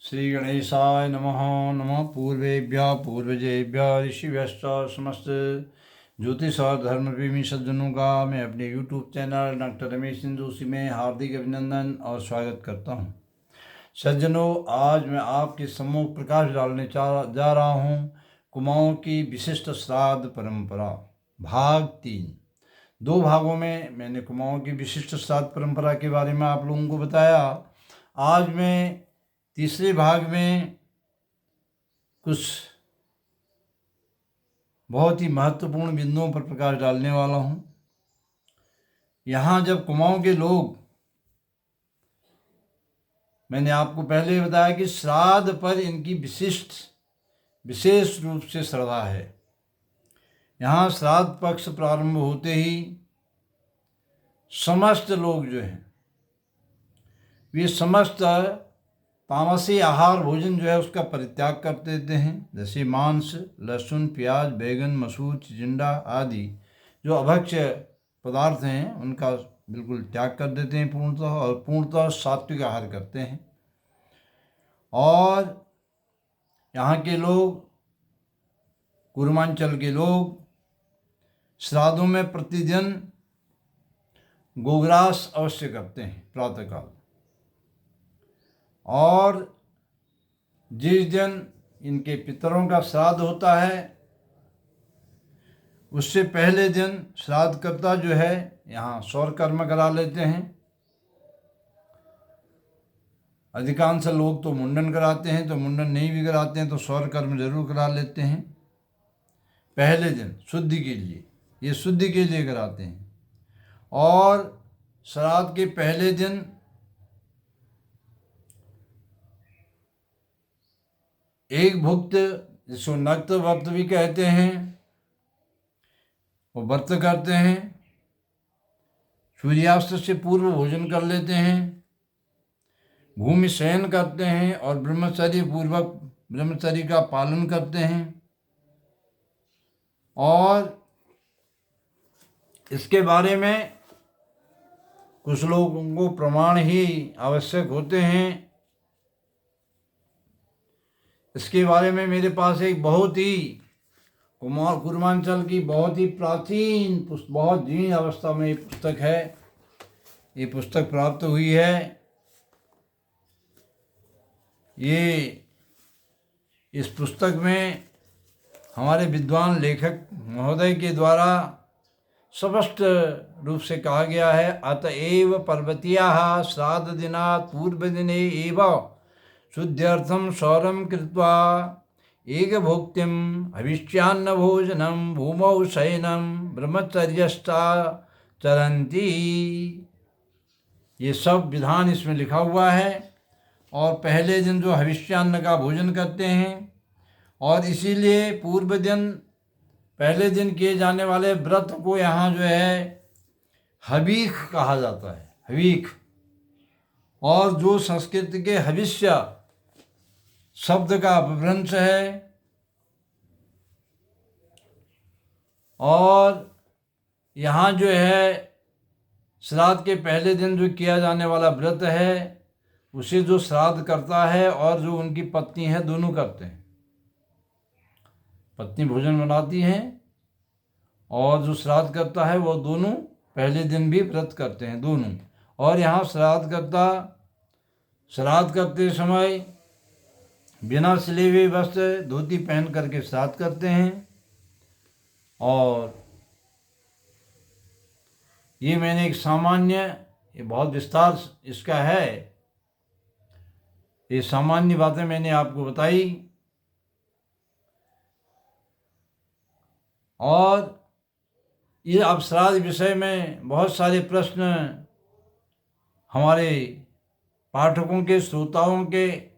श्री गणेशाय नमः। नमः पूर्वेभ्यः पूर्वजेभ्यः ऋषिभ्यश्च समस्त ज्योतिष और धर्म प्रेमी सज्जनों का मैं अपने YouTube channel doctor Ramesh Joshi में हार्दिक अभिनंदन और स्वागत करता हूं। सज्जनों, आज मैं आपके सम्मुख प्रकाश डालने जा रहा हूं कुमाऊं की विशिष्ट श्राद्ध परंपरा भाग 3। 2 भागों में मैंने कुमाऊं की विशिष्ट श्राद्ध परंपरा के बारे में आप लोगों को बताया। आज मैं तीसरे भाग में कुछ बहुत ही महत्वपूर्ण बिंदुओं पर प्रकाश डालने वाला हूं। यहाँ जब कुमाऊं के लोग, मैंने आपको पहले बताया कि श्राद्ध पर इनकी विशेष रूप से श्रद्धा है। यहाँ श्राद्ध पक्ष प्रारंभ होते ही समस्त लोग जो हैं वे समस्त तामसी आहार भोजन जो है उसका परित्याग कर देते हैं। जैसे मांस, लहसुन, प्याज, बैगन, मसूर, चिचिंडा आदि जो अभक्ष्य पदार्थ हैं उनका बिल्कुल त्याग कर देते हैं पूर्णतः, और पूर्णतः सात्विक आहार करते हैं। और यहाँ के लोग, कुर्मांचल के लोग श्राद्धों में प्रतिदिन गोग्रास अवश्य करते हैं प्रातःकाल। और जिस दिन इनके पितरों का श्राद्ध होता है उससे पहले दिन श्राद्धकर्ता जो है यहाँ सौर कर्म करा लेते हैं। अधिकांश लोग तो मुंडन कराते हैं, तो मुंडन नहीं भी कराते हैं तो सौर कर्म जरूर करा लेते हैं पहले दिन शुद्धि के लिए। ये शुद्धि के लिए कराते हैं। और श्राद्ध के पहले दिन एक भुक्त, जिसको नक्त व्रत भी कहते हैं, वो व्रत करते हैं। सूर्यास्त से पूर्व भोजन कर लेते हैं, भूमि शयन करते हैं और ब्रह्मचर्य का पालन करते हैं। और इसके बारे में कुछ लोगों को प्रमाण ही आवश्यक होते हैं। इसके बारे में मेरे पास एक बहुत ही कुर्मांचल की बहुत ही प्राचीन बहुत जीर्ण अवस्था में ये पुस्तक है। ये पुस्तक प्राप्त हुई है। इस पुस्तक में हमारे विद्वान लेखक महोदय के द्वारा स्पष्ट रूप से कहा गया है, अतएव पर्वतीयाः श्राद्ध दिनात् पूर्वदिने एव शुद्ध्यर्थम सौरम कृत्वा एक भोक्तिम हविष्यान्न भोजनम भूमौ शयनम ब्रह्मचर्यश्चा चरन्ति। ये सब विधान इसमें लिखा हुआ है। और पहले दिन जो हविष्यान्न का भोजन करते हैं, और इसीलिए पूर्व दिन पहले दिन किए जाने वाले व्रत को यहाँ जो है हवीख कहा जाता है, हवीख। और जो संस्कृत के हविष्य शब्द का अपभ्रंश है। और यहाँ जो है श्राद्ध के पहले दिन जो किया जाने वाला व्रत है उसे जो श्राद्ध करता है और जो उनकी पत्नी है दोनों करते हैं। पत्नी भोजन बनाती है और जो श्राद्ध करता है वो दोनों पहले दिन भी व्रत करते हैं दोनों। और यहाँ श्राद्ध करते समय बिना सिले हुए वस्त्र धोती पहन करके श्राद्ध करते हैं। और ये मैंने एक सामान्य, ये बहुत विस्तार इसका है, ये सामान्य बातें मैंने आपको बताई। और ये अब श्राद्ध विषय में बहुत सारे प्रश्न हमारे पाठकों के, श्रोताओं के,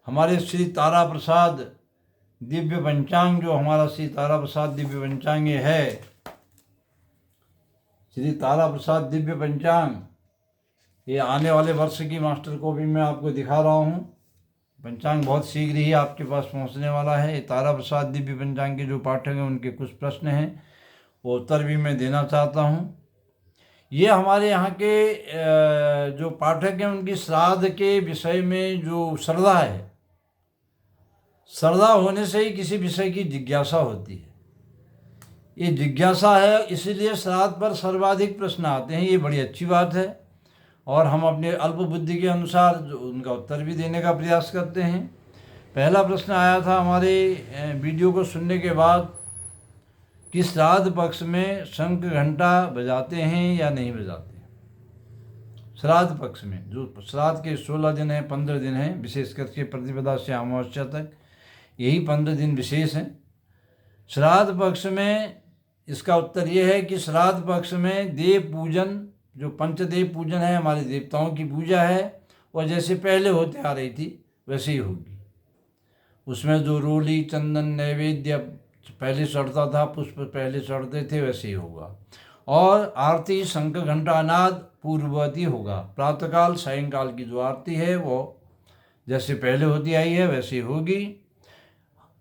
हमारे श्री तारा प्रसाद दिव्य पंचांग, जो हमारा श्री तारा प्रसाद दिव्य पंचांग है, श्री तारा प्रसाद दिव्य पंचांग, ये आने वाले वर्ष की मास्टर कॉपी में आपको दिखा रहा हूँ। पंचांग बहुत शीघ्र ही आपके पास पहुँचने वाला है। ये तारा प्रसाद दिव्य पंचांग के जो पाठक हैं उनके कुछ प्रश्न हैं, वो उत्तर भी मैं देना चाहता हूँ। ये हमारे यहाँ के जो पाठक हैं उनकी श्राद्ध के विषय में जो श्रद्धा है, श्रद्धा होने से ही किसी विषय की जिज्ञासा होती है। ये जिज्ञासा है, इसीलिए श्राद्ध पर सर्वाधिक प्रश्न आते हैं। ये बड़ी अच्छी बात है और हम अपने अल्प बुद्धि के अनुसार जो उनका उत्तर भी देने का प्रयास करते हैं। पहला प्रश्न आया था हमारे वीडियो को सुनने के बाद कि श्राद्ध पक्ष में शंख घंटा बजाते हैं या नहीं बजाते। श्राद्ध पक्ष में जो श्राद्ध के 16 दिन हैं, 15 दिन हैं, विशेष करके प्रतिपदा से अमावस्या तक, यही 15 दिन विशेष हैं। श्राद्ध पक्ष में इसका उत्तर ये है कि श्राद्ध पक्ष में देव पूजन, जो पंचदेव पूजन है, हमारे देवताओं की पूजा है, और जैसे पहले होते आ रही थी वैसे ही होगी। उसमें जो रोली, चंदन, नैवेद्य पहले चढ़ता था, पुष्प पहले चढ़ते थे, वैसे ही होगा। और आरती शंख घंटा नाद पूर्ववती होगा। प्रातःकाल सायंकाल की जो आरती है वो जैसे पहले होती आई है वैसे ही होगी।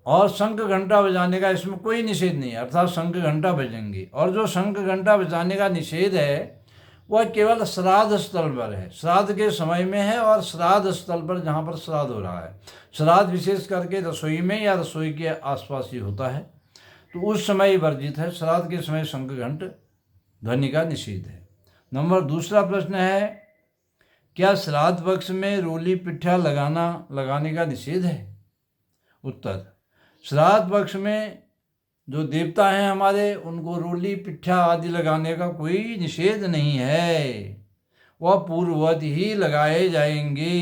और शंख घंटा बजाने का इसमें कोई निषेध नहीं है, अर्थात शंख घंटा बजेंगे। और जो शंख घंटा बजाने का निषेध है वह केवल श्राद्ध स्थल पर है, श्राद्ध के समय में है, और श्राद्ध स्थल पर जहाँ पर श्राद्ध हो रहा है। श्राद्ध विशेष करके रसोई में या रसोई के आसपास ही होता है, तो उस समय ही वर्जित है। श्राद्ध के समय शंख घंट ध्वनि का निषेध है। नंबर दूसरा प्रश्न है, क्या श्राद्ध पक्ष में रोली पिट्ठा लगाने का निषेध है? उत्तर, श्राद्ध पक्ष में जो देवता हैं हमारे, उनको रोली पिट्ठा आदि लगाने का कोई निषेध नहीं है, वह पूर्ववत ही लगाए जाएंगे।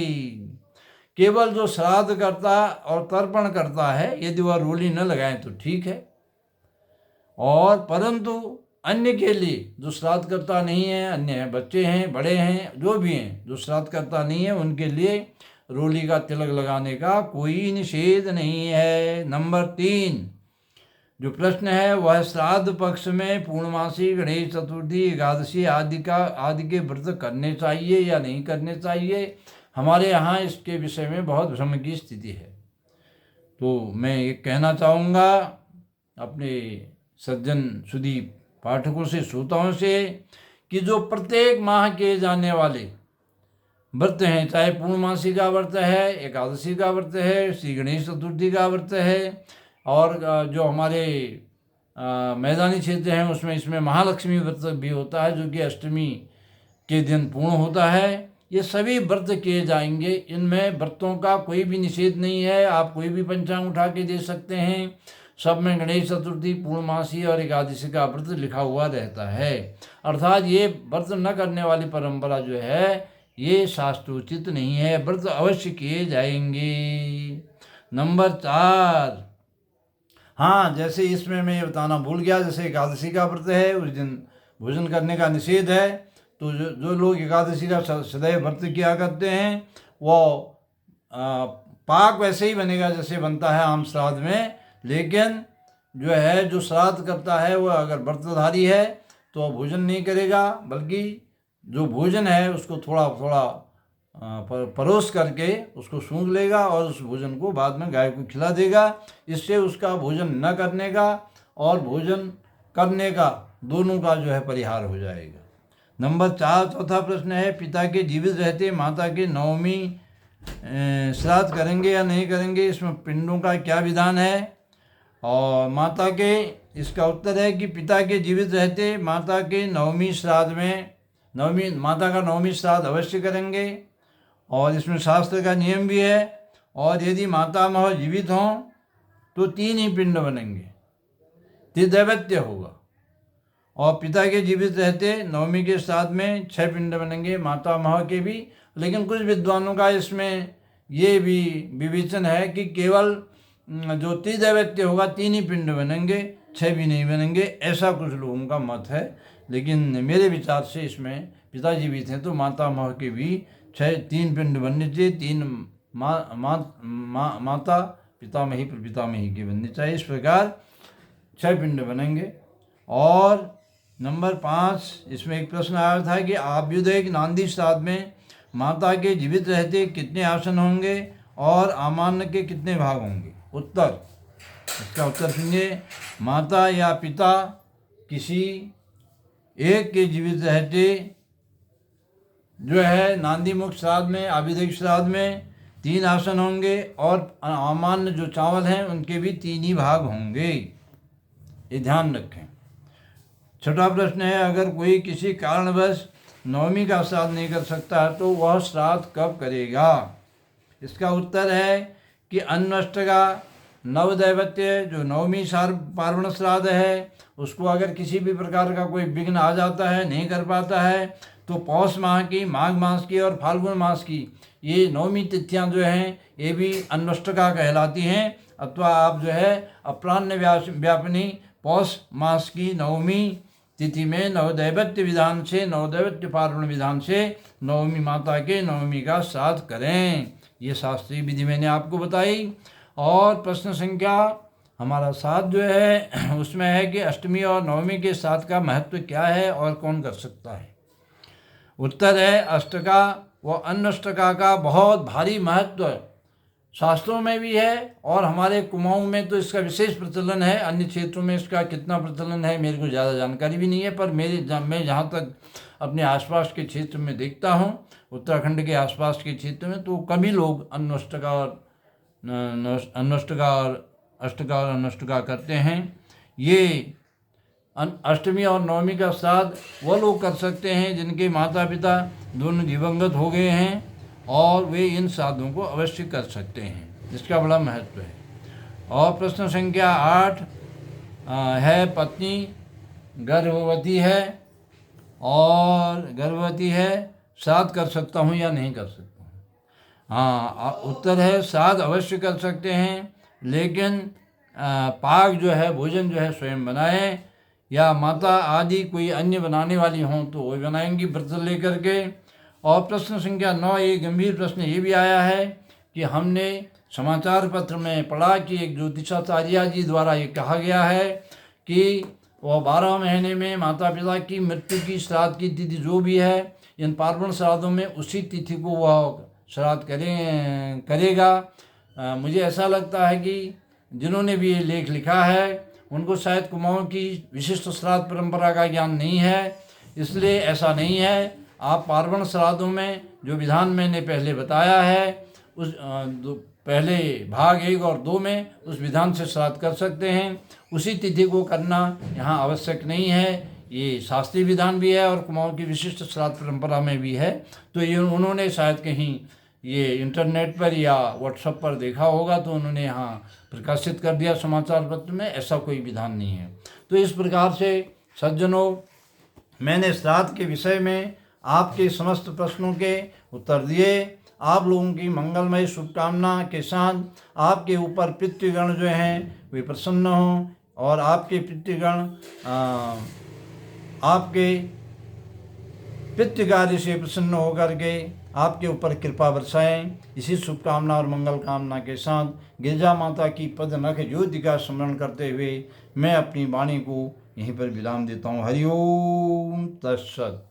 केवल जो श्राद्ध करता और तर्पण करता है, यदि वह रोली न लगाए तो ठीक है, और परंतु अन्य के लिए जो श्राद्ध करता नहीं है, अन्य हैं, बच्चे हैं, बड़े हैं, जो भी हैं, जो श्राद्ध करता नहीं है, उनके लिए रोली का तिलक लगाने का कोई निषेध नहीं है। नंबर 3 जो प्रश्न है वह श्राद्ध पक्ष में पूर्णमासी, गणेश चतुर्थी, एकादशी आदि के व्रत करने चाहिए या नहीं करने चाहिए। हमारे यहाँ इसके विषय में बहुत भ्रम की स्थिति है। तो मैं ये कहना चाहूँगा अपने सज्जन सुधी पाठकों से, श्रोताओं से, कि जो प्रत्येक माह किए जाने वाले व्रत हैं, चाहे पूर्णमासी का व्रत है, एकादशी का व्रत है, श्री गणेश चतुर्थी का व्रत है, और जो हमारे मैदानी क्षेत्र हैं उसमें इसमें महालक्ष्मी व्रत भी होता है, जो कि अष्टमी के दिन पूर्ण होता है। ये सभी व्रत किए जाएंगे, इनमें व्रतों का कोई भी निषेध नहीं है। आप कोई भी पंचांग उठा के दे सकते हैं, सब में गणेश चतुर्थी, पूर्णमासी और एकादशी का व्रत लिखा हुआ रहता है। अर्थात ये व्रत न करने वाली परंपरा जो है ये शास्त्रोचित नहीं है, व्रत अवश्य किए जाएंगे। नंबर 4, हाँ, जैसे इसमें मैं ये बताना भूल गया, जैसे एकादशी का व्रत है, उस दिन भोजन करने का निषेध है, तो जो लोग एकादशी का सदैव व्रत किया करते हैं वो पाक वैसे ही बनेगा जैसे बनता है आम श्राद्ध में, लेकिन जो है जो श्राद्ध करता है वह अगर व्रतधारी है तो भोजन नहीं करेगा, बल्कि जो भोजन है उसको थोड़ा थोड़ा परोस करके उसको सूंघ लेगा और उस भोजन को बाद में गाय को खिला देगा। इससे उसका भोजन न करने का और भोजन करने का दोनों का जो है परिहार हो जाएगा। नंबर 4 चौथा प्रश्न है, पिता के जीवित रहते माता के नवमी श्राद्ध करेंगे या नहीं करेंगे, इसमें पिंडों का क्या विधान है? और माता के, इसका उत्तर है कि पिता के जीवित रहते माता के नवमी श्राद्ध में माता का नवमी श्राद्ध अवश्य करेंगे, और इसमें शास्त्र का नियम भी है। और यदि मातामह जीवित हों तो 3 ही पिंड बनेंगे, त्रिदैवत्य होगा। और पिता के जीवित रहते नवमी के श्राद्ध में 6 पिंड बनेंगे, मातामह के भी। लेकिन कुछ विद्वानों का इसमें ये भी विवेचन है कि केवल जो त्रिदैवत्य होगा 3 ही पिंड बनेंगे, 6 भी नहीं बनेंगे, ऐसा कुछ लोगों का मत है। लेकिन मेरे विचार से इसमें पिता जीवित हैं तो मातामह के भी 3 पिंड बनने चाहिए, 3 माता पितामही प्रपितामही के बनने चाहिए। इस प्रकार 6 पिंड बनेंगे। और नंबर 5 इसमें एक प्रश्न आया था कि आभ्युदय नांदी श्राद्ध में माता के जीवित रहते कितने आसन होंगे और आमान्य के कितने भाग होंगे? उत्तर, इसका उत्तर सुनिए, माता या पिता किसी एक के जीवित रहते जो है नांदी मुख श्राद्ध में, आविधिक श्राद्ध में 3 आसन होंगे और अमान्य जो चावल हैं उनके भी 3 ही भाग होंगे, ये ध्यान रखें। छठा प्रश्न है, अगर कोई किसी कारणवश नवमी का श्राद्ध नहीं कर सकता तो वह श्राद्ध कब करेगा? इसका उत्तर है कि अन्नष्टका नवदैवत्य जो नवमी पार्वण श्राद्ध है उसको अगर किसी भी प्रकार का कोई विघ्न आ जाता है, नहीं कर पाता है, तो पौष माह की, माघ मास की और फाल्गुन मास की ये नवमी तिथियां जो हैं ये भी अन्नष्टका कहलाती हैं। अथवा आप जो है अपराह्न व्यापिनी पौष मास की नवमी तिथि में नवदैवत्य विधान से, नवदैवत्य पार्वण विधान से नवमी माता के नवमी का श्राद्ध करें। ये शास्त्रीय विधि मैंने आपको बताई। और प्रश्न संख्या हमारा 7 जो है उसमें है कि अष्टमी और नवमी के श्राद्ध का महत्व क्या है और कौन कर सकता है? उत्तर है अष्टका व अन्नष्टका का बहुत भारी महत्व शास्त्रों में भी है और हमारे कुमाऊं में तो इसका विशेष प्रचलन है। अन्य क्षेत्रों में इसका कितना प्रचलन है मेरे को ज़्यादा जानकारी भी नहीं है, पर मैं जहाँ तक अपने आसपास के क्षेत्र में देखता हूँ, उत्तराखंड के आसपास के क्षेत्र में, तो कभी लोग अन्नष्टका और अष्टका और अन्नष्टका करते हैं। ये अष्टमी और नवमी का श्राद्ध वो लोग कर सकते हैं जिनके माता पिता दोनों दिवंगत हो गए हैं और वे इन श्राद्धों को अवश्य कर सकते हैं, इसका बड़ा महत्व है। और प्रश्न संख्या 8 है, पत्नी गर्भवती है और श्राद्ध कर सकता हूँ या नहीं कर सकता हूँ? हाँ, उत्तर है श्राद्ध अवश्य कर सकते हैं, लेकिन पाक जो है, भोजन जो है स्वयं बनाएं, या माता आदि कोई अन्य बनाने वाली हों तो वो बनाएंगी व्रत लेकर के। और प्रश्न संख्या 9, ये गंभीर प्रश्न ये भी आया है कि हमने समाचार पत्र में पढ़ा कि एक ज्योतिषाचार्य जी द्वारा ये कहा गया है कि वह 12 महीने में माता पिता की मृत्यु की श्राद्ध की तिथि जो भी है इन पार्वण श्राद्धों में उसी तिथि को वह श्राद्ध करेगा। मुझे ऐसा लगता है कि जिन्होंने भी ये लेख लिखा है उनको शायद कुमाऊं की विशिष्ट श्राद्ध परंपरा का ज्ञान नहीं है, इसलिए ऐसा नहीं है। आप पार्वण श्राद्धों में जो विधान मैंने पहले बताया है उस पहले भाग 1 और 2 में उस विधान से श्राद्ध कर सकते हैं। उसी तिथि को करना यहाँ आवश्यक नहीं है, ये शास्त्रीय विधान भी है और कुमाऊं की विशिष्ट श्राद्ध परंपरा में भी है। तो ये उन्होंने शायद कहीं ये इंटरनेट पर या व्हाट्सएप पर देखा होगा तो उन्होंने यहाँ प्रकाशित कर दिया समाचार पत्र में, ऐसा कोई विधान नहीं है। तो इस प्रकार से सज्जनों, मैंने श्राद्ध के विषय में आपके समस्त प्रश्नों के उत्तर दिए। आप लोगों की मंगलमय शुभकामना के साथ आपके ऊपर पितृगण जो हैं वे प्रसन्न हों और आपके पितृगण आपके पितृकार्य से प्रसन्न होकर के आपके ऊपर कृपा बरसाएं। इसी शुभकामना और मंगल कामना के साथ गिरजा माता की पद नख ज्योति का स्मरण करते हुए मैं अपनी वाणी को यहीं पर विराम देता हूँ। हरि ओम तत्सत।